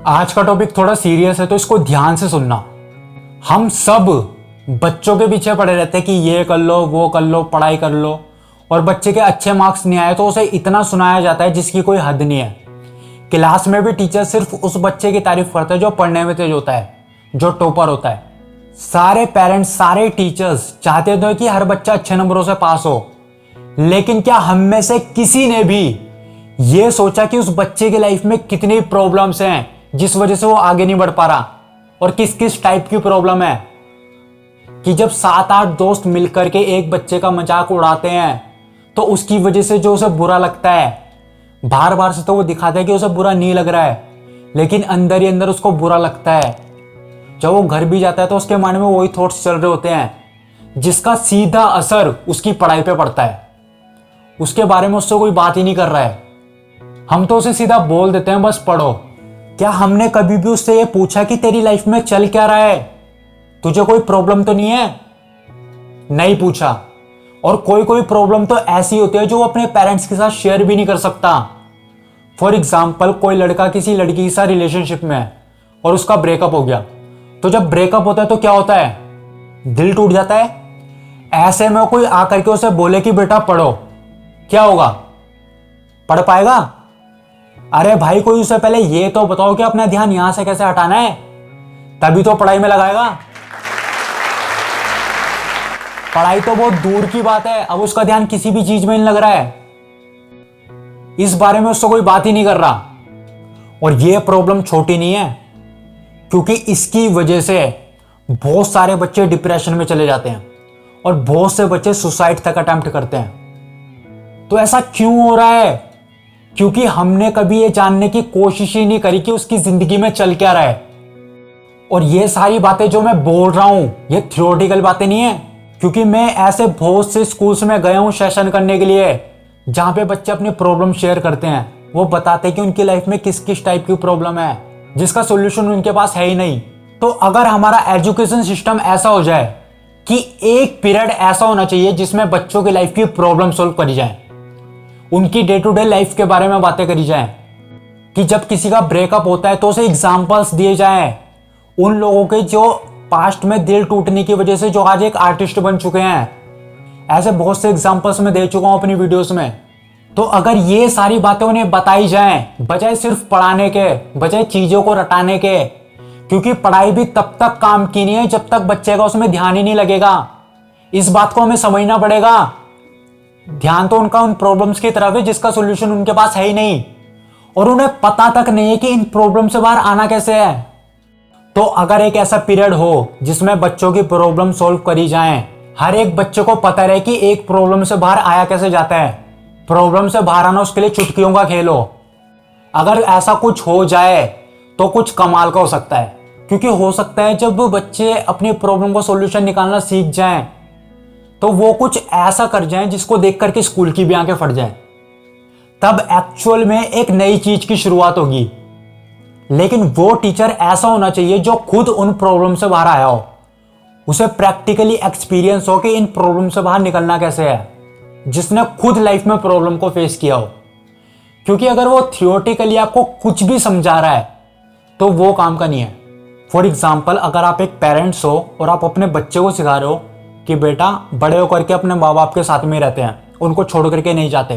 आज का टॉपिक थोड़ा सीरियस है तो इसको ध्यान से सुनना। हम सब बच्चों के पीछे पड़े रहते हैं कि ये कर लो, वो कर लो, पढ़ाई कर लो, और बच्चे के अच्छे मार्क्स नहीं आए तो उसे इतना सुनाया जाता है जिसकी कोई हद नहीं है। क्लास में भी टीचर सिर्फ उस बच्चे की तारीफ करता है जो पढ़ने में तेज होता है, जो टॉपर होता है। सारे पेरेंट्स, सारे टीचर्स चाहते थे कि हर बच्चा अच्छे नंबरों से पास हो, लेकिन क्या हम में से किसी ने भी ये सोचा कि उस बच्चे की लाइफ में कितनी प्रॉब्लम्स हैं जिस वजह से वो आगे नहीं बढ़ पा रहा, और किस किस टाइप की प्रॉब्लम है। कि जब 7-8 दोस्त मिलकर के एक बच्चे का मजाक उड़ाते हैं तो उसकी वजह से जो उसे बुरा लगता है, बार बार से तो वो दिखाता है कि उसे बुरा नहीं लग रहा है, लेकिन अंदर ही अंदर उसको बुरा लगता है। जब वो घर भी जाता है तो उसके माइंड में वही थॉट्स चल रहे होते हैं जिसका सीधा असर उसकी पढ़ाई पे पड़ता है। उसके बारे में उससे कोई बात ही नहीं कर रहा है, हम तो उसे सीधा बोल देते हैं बस पढ़ो। क्या हमने कभी भी उससे ये पूछा कि तेरी लाइफ में चल क्या रहा है, तुझे कोई प्रॉब्लम तो नहीं है? नहीं पूछा। और कोई कोई प्रॉब्लम तो ऐसी होती है जो वो अपने पेरेंट्स के साथ शेयर भी नहीं कर सकता। फॉर एग्जाम्पल, कोई लड़का किसी लड़की के साथ रिलेशनशिप में है और उसका ब्रेकअप हो गया, तो जब ब्रेकअप होता है तो क्या होता है? दिल टूट जाता है। ऐसे में कोई आकर के उसे बोले कि बेटा पढ़ो, क्या होगा? पढ़ पाएगा? अरे भाई, कोई उसे पहले ये तो बताओ कि अपना ध्यान यहां से कैसे हटाना है, तभी तो पढ़ाई में लगाएगा। पढ़ाई तो बहुत दूर की बात है, अब उसका ध्यान किसी भी चीज में नहीं लग रहा है, इस बारे में उससे कोई बात ही नहीं कर रहा। और ये प्रॉब्लम छोटी नहीं है, क्योंकि इसकी वजह से बहुत सारे बच्चे डिप्रेशन में चले जाते हैं और बहुत से बच्चे सुसाइड तक अटेम्प्ट करते हैं। तो ऐसा क्यों हो रहा है? क्योंकि हमने कभी ये जानने की कोशिश ही नहीं करी कि उसकी जिंदगी में चल क्या रहा है। और ये सारी बातें जो मैं बोल रहा हूं, ये थियोरेटिकल बातें नहीं है, क्योंकि मैं ऐसे बहुत से स्कूल्स में गया हूं सेशन करने के लिए जहां पे बच्चे अपनी प्रॉब्लम शेयर करते हैं। वो बताते हैं कि उनकी लाइफ में किस किस टाइप की प्रॉब्लम है जिसका सोल्यूशन उनके पास है ही नहीं। तो अगर हमारा एजुकेशन सिस्टम ऐसा हो जाए कि एक पीरियड ऐसा होना चाहिए जिसमें बच्चों की लाइफ की प्रॉब्लम सॉल्व करी जाए, उनकी डे टू डे लाइफ के बारे में बातें करी जाएं, कि जब किसी का ब्रेकअप होता है तो उसे एग्जांपल्स दिए जाएं उन लोगों के जो पास्ट में दिल टूटने की वजह से जो आज एक आर्टिस्ट बन चुके हैं। ऐसे बहुत से एग्जांपल्स मैं दे चुका हूं अपनी वीडियोस में। तो अगर ये सारी बातें उन्हें बताई जाएं बजाय सिर्फ पढ़ाने के, बजाय चीजों को रटाने के, क्योंकि पढ़ाई भी तब तक काम की नहीं है जब तक बच्चे का उसमें ध्यान ही नहीं लगेगा। इस बात को हमें समझना पड़ेगा। ध्यान तो उनका उन प्रॉब्लम्स की तरफ है जिसका सॉल्यूशन उनके पास है ही नहीं, और उन्हें पता तक नहीं है कि इन प्रॉब्लम से बाहर आना कैसे है। तो अगर एक ऐसा पीरियड हो जिसमें बच्चों की प्रॉब्लम सॉल्व करी जाए, हर एक बच्चे को पता रहे कि एक प्रॉब्लम से बाहर आया कैसे जाता है, प्रॉब्लम से बाहर आना उसके लिए चुटकियों का खेल हो, अगर ऐसा कुछ हो जाए तो कुछ कमाल का हो सकता है। क्योंकि हो सकता है जब बच्चे अपनी प्रॉब्लम को सॉल्यूशन निकालना सीख जाएं तो वो कुछ ऐसा कर जाएं जिसको देख करके स्कूल की भी आंखें फट जाएं। तब एक्चुअल में एक नई चीज की शुरुआत होगी। लेकिन वो टीचर ऐसा होना चाहिए जो खुद उन प्रॉब्लम से बाहर आया हो, उसे प्रैक्टिकली एक्सपीरियंस हो कि इन प्रॉब्लम से बाहर निकलना कैसे है, जिसने खुद लाइफ में प्रॉब्लम को फेस किया हो। क्योंकि अगर वो थियोरेटिकली आपको कुछ भी समझा रहा है तो वो काम का नहीं है। फॉर एग्जाम्पल, अगर आप एक पेरेंट्स हो और आप अपने बच्चे को सिखा रहे हो कि बेटा बड़े होकर के अपने माँ बाप के साथ में रहते हैं, उनको छोड़ करके नहीं जाते,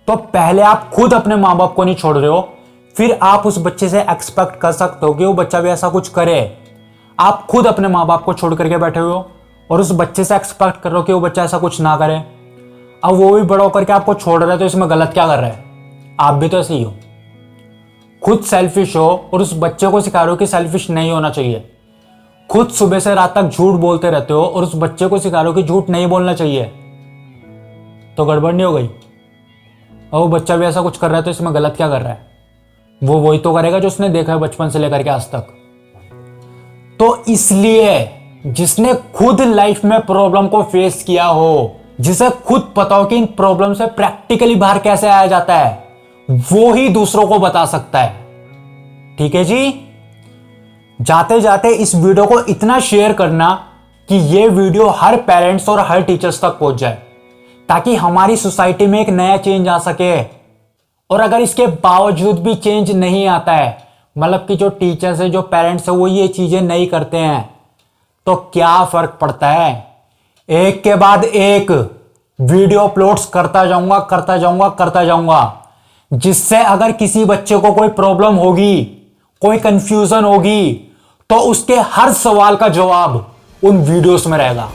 तो पहले आप खुद अपने माँ बाप को नहीं छोड़ रहे हो, फिर आप उस बच्चे से एक्सपेक्ट कर सकते हो कि वो बच्चा भी ऐसा कुछ करे। आप खुद अपने माँ बाप को छोड़ करके बैठे हुए हो और उस बच्चे से एक्सपेक्ट कर रहे हो कि वो बच्चा ऐसा कुछ ना करे। अब वो भी बड़ा होकर के आपको छोड़ रहा है तो इसमें गलत क्या कर रहा है? आप भी तो ऐसे ही हो, खुद सेल्फिश हो और उस बच्चे को सिखा रहे हो कि सेल्फिश नहीं होना चाहिए। खुद सुबह से रात तक झूठ बोलते रहते हो और उस बच्चे को सिखा रहे हो कि झूठ नहीं बोलना चाहिए। तो गड़बड़ नहीं हो गई? और वो बच्चा भी ऐसा कुछ कर रहा है तो इसमें गलत क्या कर रहा है? वो वही तो करेगा जो उसने देखा है बचपन से लेकर के आज तक। तो इसलिए जिसने खुद लाइफ में प्रॉब्लम को फेस किया हो, जिसे खुद पता हो कि इन प्रॉब्लम से प्रैक्टिकली बाहर कैसे आया जाता है, वो ही दूसरों को बता सकता है। ठीक है जी? जाते जाते इस वीडियो को इतना शेयर करना कि ये वीडियो हर पेरेंट्स और हर टीचर्स तक पहुंच जाए, ताकि हमारी सोसाइटी में एक नया चेंज आ सके। और अगर इसके बावजूद भी चेंज नहीं आता है, मतलब कि जो टीचर्स है, जो पेरेंट्स है, वो ये चीजें नहीं करते हैं तो क्या फर्क पड़ता है। एक के बाद एक वीडियो अपलोड्स करता जाऊंगा करता जाऊंगा करता जाऊंगा, जिससे अगर किसी बच्चे को कोई प्रॉब्लम होगी, कोई कंफ्यूजन होगी, तो उसके हर सवाल का जवाब उन वीडियोस में रहेगा।